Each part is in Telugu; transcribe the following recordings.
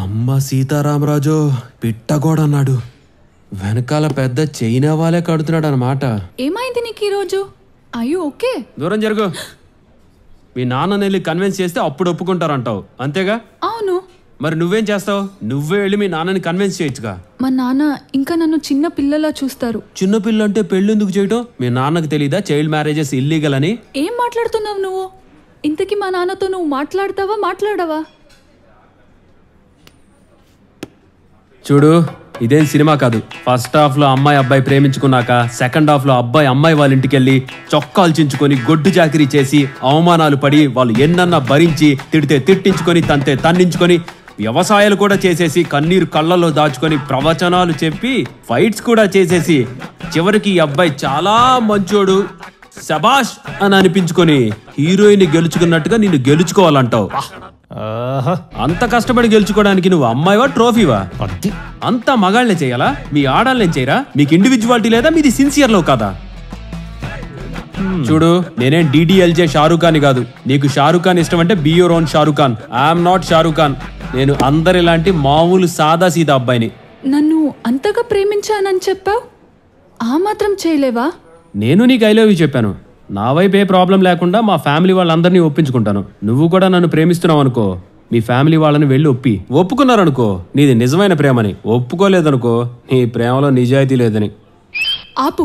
అమ్మ సీతారామరాజు పిట్టగోడన్నాడు. వెనకాల పెద్ద చైనా వాళ్ళే కడుతున్నాడు అన్నమాట. ఏమైంది నీకు ఈరోజు? అయ్యో ఓకే, దూరం జరుగు. మీ నాన్నని వెళ్ళి కన్విన్స్ చేస్తే అప్పుడు ఒప్పుకుంటారంటావు అంతేగా? అవును. మరి నువ్వేం చేస్తావు? నువ్వే వెళ్ళి మీ నాన్నని కన్విన్స్ చేయొచ్చుగా. మా నాన్న ఇంకా నన్ను చిన్న పిల్లలా చూస్తారు. చిన్న పిల్ల అంటే పెళ్ళెందుకు చేయటం? మీ నాన్నకు తెలీదా చైల్డ్ మ్యారేజెస్ ఇల్లీగల్ అని? ఏం మాట్లాడుతున్నావు నువ్వు? ఇంతకీ మా నాన్నతో నువ్వు మాట్లాడతావా మాట్లాడవా? చూడు, ఇదేం సినిమా కాదు. ఫస్ట్ హాఫ్ లో అమ్మాయి అబ్బాయి ప్రేమించుకున్నాక సెకండ్ హాఫ్ లో అబ్బాయి అమ్మాయి వాళ్ళ ఇంటికి వెళ్ళి చొక్కాలు చించుకొని గొడ్డు చాకిరీ చేసి అవమానాలు పడి వాళ్ళు ఎన్నన్నా భరించి తిడితే తిట్టించుకొని తంతే తన్నించుకొని వ్యవసాయాలు కూడా చేసేసి కన్నీరు కళ్ళల్లో దాచుకొని ప్రవచనాలు చెప్పి ఫైట్స్ కూడా చేసేసి చివరికి ఈ అబ్బాయి చాలా మంచోడు శబాష్ అని అనిపించుకొని హీరోయిన్ గెలుచుకున్నట్టుగా నిన్ను గెలుచుకోవాలంటావు. అంత కష్టపడి గెలుచుకోవడానికి నువ్వు అమ్మాయివా ట్రోఫీవా? అంతా మగాళ్ళనే చేయాలా? మీ ఆడాళ్ళని చేయరా? మీకు ఇండివిజువాలిటీ లేదా? మీది సిన్సియర్ లో కదా? చూడు, నేనేం డిడిఎల్జే షారూక్ ఖాన్ కాదు. నీకు షారూక్ ఖాన్ ఇష్టం అంటే be your own Shahrukh Khan. I'm not Shahrukh Khan. నేను అందరిలాంటి మామూలు సాదా సీదా అబ్బాయిని. నన్ను అంతగా ప్రేమించానని చెప్పావు, ఆ మాత్రం చేయలేవా? నేను నీకు ఐ లవ్ యూ చెప్పాను. నా వైపు ఏ ప్రాబ్లం లేకుండా మా ఫ్యామిలీ వాళ్ళందరినీ ఒప్పించుకుంటాను. నువ్వు కూడా నన్ను ప్రేమిస్తున్నావు అనుకో, మీ ఫ్యామిలీ వాళ్ళని వెళ్ళి ఒప్పుకున్నారనుకో నీది నిజమైన ప్రేమని. ఒప్పుకోలేదనుకో నీ ప్రేమలో నిజాయితీ లేదని. ఆపు,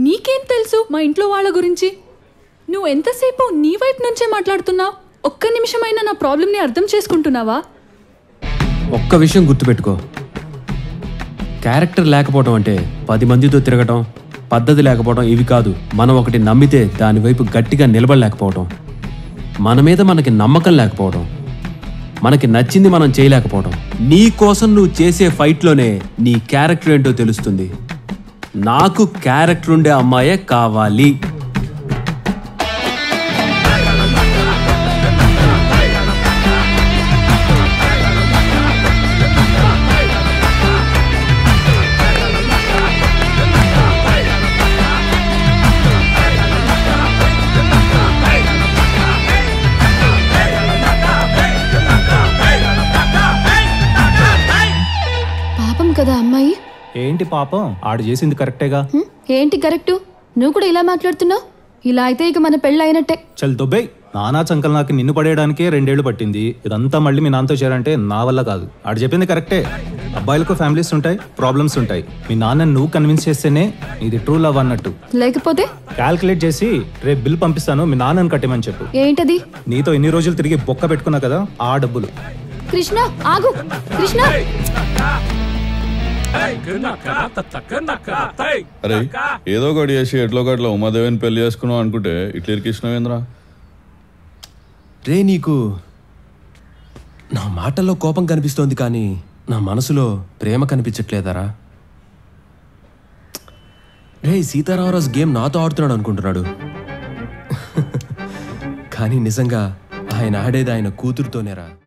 నీకేం తెలుసు మా ఇంట్లో వాళ్ళ గురించి? నువ్వు ఎంతసేపు నీ వైపు నుంచే మాట్లాడుతున్నావు. ఒక్క నిమిషమైనా నా ప్రాబ్లంని అర్థం చేసుకుంటున్నావా? ఒక్క విషయం గుర్తుపెట్టుకో, క్యారెక్టర్ లేకపోవడం అంటే 10 మందితో తిరగటం, పద్ధతి లేకపోవడం ఇవి కాదు. మనం ఒకటి నమ్మితే దాని వైపు గట్టిగా నిలబడలేకపోవడం, మన మీద మనకి నమ్మకం లేకపోవడం, మనకి నచ్చింది మనం చేయలేకపోవడం. నీ కోసం నువ్వు చేసే ఫైట్లోనే నీ క్యారెక్టర్ ఏంటో తెలుస్తుంది. నాకు క్యారెక్టర్ ఉండే అమ్మాయే కావాలి. కదా అమ్మాయి. ఏంటి పాపం, ఆడు చేసింది కరెక్టేగా. ఏంటి కరెక్టు? నువ్వు కూడా ఇలా మాట్లాడుతున్నావు. ఇలా అయితే ఇక మన పెళ్ళి అయినట్టే. చల్ దొబ్బే. నానా చంకల్ నాకు నిన్ను పడేయడానికే 2 ఏళ్ళు పట్టింది. ఇదంతా మళ్ళీ మీ నాన్నతో చేయాలంటే నా వల్ల కాదు. ఆడు చెప్పింది కరెక్టే. అబ్బాయిలకు ఫ్యామిలీస్ ఉంటాయి, ప్రాబ్లమ్స్ ఉంటాయి. మీ నాన్నని నువ్వు కన్విన్స్ చేస్తేనే ఇది ట్రూ లవ్ అన్నట్టు. లేకపోతే క్యాల్కులేట్ చేసి రేపు బిల్ పంపిస్తాను, మీ నాన్నని కట్టేమని చెప్పు. ఏంటది? నీతో ఇన్ని రోజులు తిరిగి బొక్క పెట్టుకున్నా కదా, ఆ డబ్బులు. కృష్ణ ఆగు. కృష్ణ అరే ఏదో ఒకటి చేసి ఎట్లో గట్ల ఉమాదేవిని పెళ్లి చేసుకున్నావు అనుకుంటే ఇట్లా ఇరికిష్ణవేంద్రా? రే, నీకు నా మాటల్లో కోపం కనిపిస్తోంది కానీ నా మనసులో ప్రేమ కనిపించట్లేదరా? రే, సీతారామరాజు గేమ్ నాతో ఆడుతున్నాడు అనుకుంటున్నాడు కానీ నిజంగా ఆయన ఆడేది ఆయన కూతురుతోనేరా.